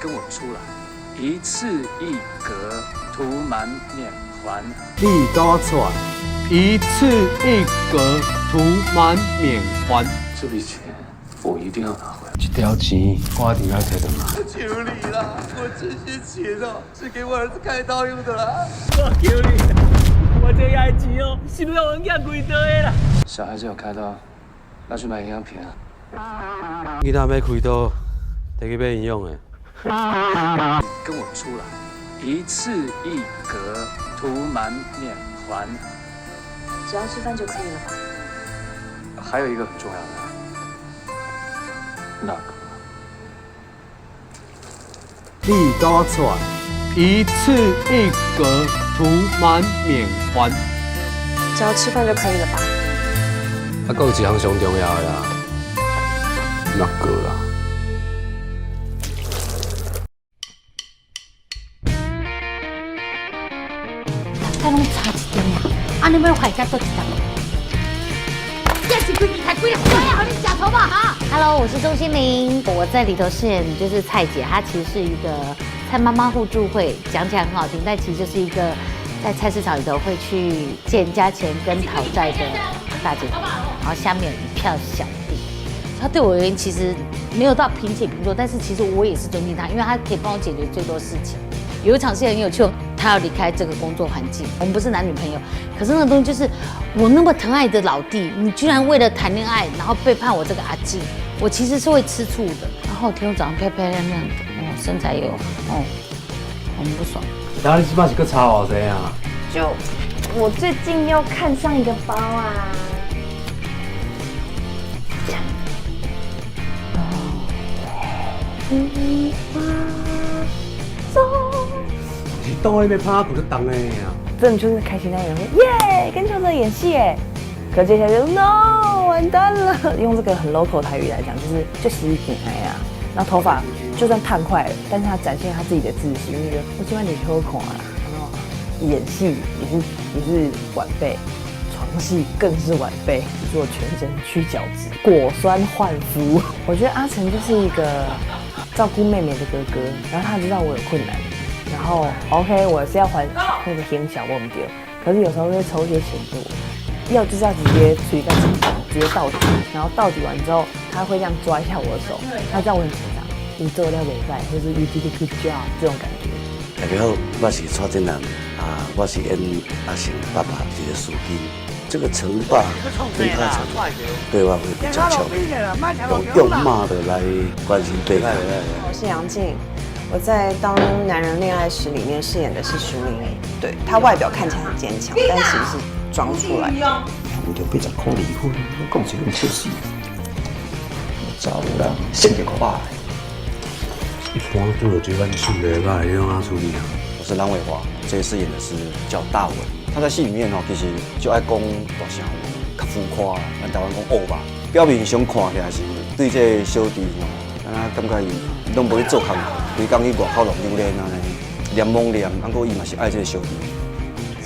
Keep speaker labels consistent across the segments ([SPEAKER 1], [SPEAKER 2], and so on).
[SPEAKER 1] 跟我出来，一次一格，涂满面环。
[SPEAKER 2] 你跟我出来，一次一格，涂满面环。
[SPEAKER 1] 这笔钱我一定要拿回来。
[SPEAKER 2] 这条钱我一定要摕回来。
[SPEAKER 3] 求你啦，我这些钱哦，是给我儿子开刀用的啦。
[SPEAKER 4] 我求你，我这爱钱哦，是要我养几多的啦。
[SPEAKER 1] 小孩子有开刀，要去买营养品啊。
[SPEAKER 2] 囡仔要开刀，得去买营养的。
[SPEAKER 1] 跟我出来，一次一格，涂满面环。
[SPEAKER 5] 只要吃饭就可以了吧？
[SPEAKER 1] 还有一个很重要的，那个。
[SPEAKER 2] 你跟我出来，一次一格，涂满面环。
[SPEAKER 5] 只要吃饭就可以了吧？
[SPEAKER 2] 啊，还有一项上重要的啦，那个啦。
[SPEAKER 6] 再拢差一点啊！啊，你要回家多一点。这是规矩，太贵了，我要和你假头发哈。Hello， 我是钟欣凌，我在里头饰演就是蔡姐，她其实是一个蔡妈妈互助会，讲起来很好听，但其实就是一个在菜市场里头会去借人家钱跟讨债的大姐头，然后下面有一票小弟。她对我而言其实没有到平起平坐，但是其实我也是尊敬她，因为她可以帮我解决最多事情。有一场戏很有趣，他要离开这个工作环境，我们不是男女朋友，可是那个东西就是我那么疼爱的老弟，你居然为了谈恋爱，然后背叛我这个阿纪，我其实是会吃醋的。然后天早上漂漂亮亮的，身材也有，很不爽。
[SPEAKER 2] 然后你起码是个差偌济啊？
[SPEAKER 5] 就我最近又看上一个包啊。
[SPEAKER 2] 是当那边拍鼓就当的呀。
[SPEAKER 5] 真的就是开心那人会耶，跟邱泽演戏耶。可接下来就 no 完蛋了，用这个很 local 台语来讲，就洗衣品哎呀，然后头发就算烫快了，但是他展现他自己的自信，就觉得我今晚你好看啊。然后演戏也是晚辈，床戏更是晚辈，做全身去角质，果酸焕肤。我觉得阿成就是一个照顾妹妹的哥哥，然后他知道我有困难。然后 OK， 我是要还那个天小我唔丢，可是有时候会抽一些钱给我，要就是要直接处理在紧张，直接到底，然后到底完之后，他会这样抓一下我的手，他知道我很紧张，你做了袂歹，或是 you did a good job 这种感觉。
[SPEAKER 7] 大家好，我是蔡振南啊，我是演阿成爸爸这个司机。这个成爸跟他成对话会比较巧妙，用骂的来关心对方。
[SPEAKER 5] 我是杨静。我在《当男人恋爱时》里面饰演的是徐明义，对他外表看起来很坚强，但其实是装出来的。
[SPEAKER 7] 你就800块离婚，我讲这种笑死。查某人性格可歹。
[SPEAKER 2] 一般都有这番处理吧，你用他处理啊？
[SPEAKER 7] 我是蓝伟华，这一次演的是叫大文。他在戏里面其实就爱讲大声话，较浮夸，咱台湾讲恶吧。表面上看起来是对这个小弟感觉伊拢无咧做工课，规工去外口浪溜连安尼，连蒙连，不过伊嘛是爱这个小弟。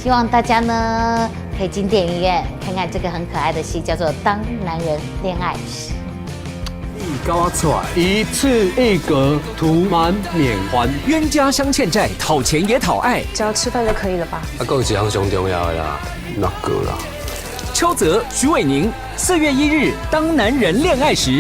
[SPEAKER 6] 希望大家呢可以进电影院看看这个很可爱的戏，叫做《当男人恋爱时》。
[SPEAKER 2] 你跟我出来，一次一格，涂满面环。
[SPEAKER 8] 冤家相欠债，讨钱也讨爱。
[SPEAKER 5] 只要吃饭就可以了吧？
[SPEAKER 2] 还有一项上重要的啦，那个啦。
[SPEAKER 8] 邱泽、徐伟宁，4月1日，《当男人恋爱时》。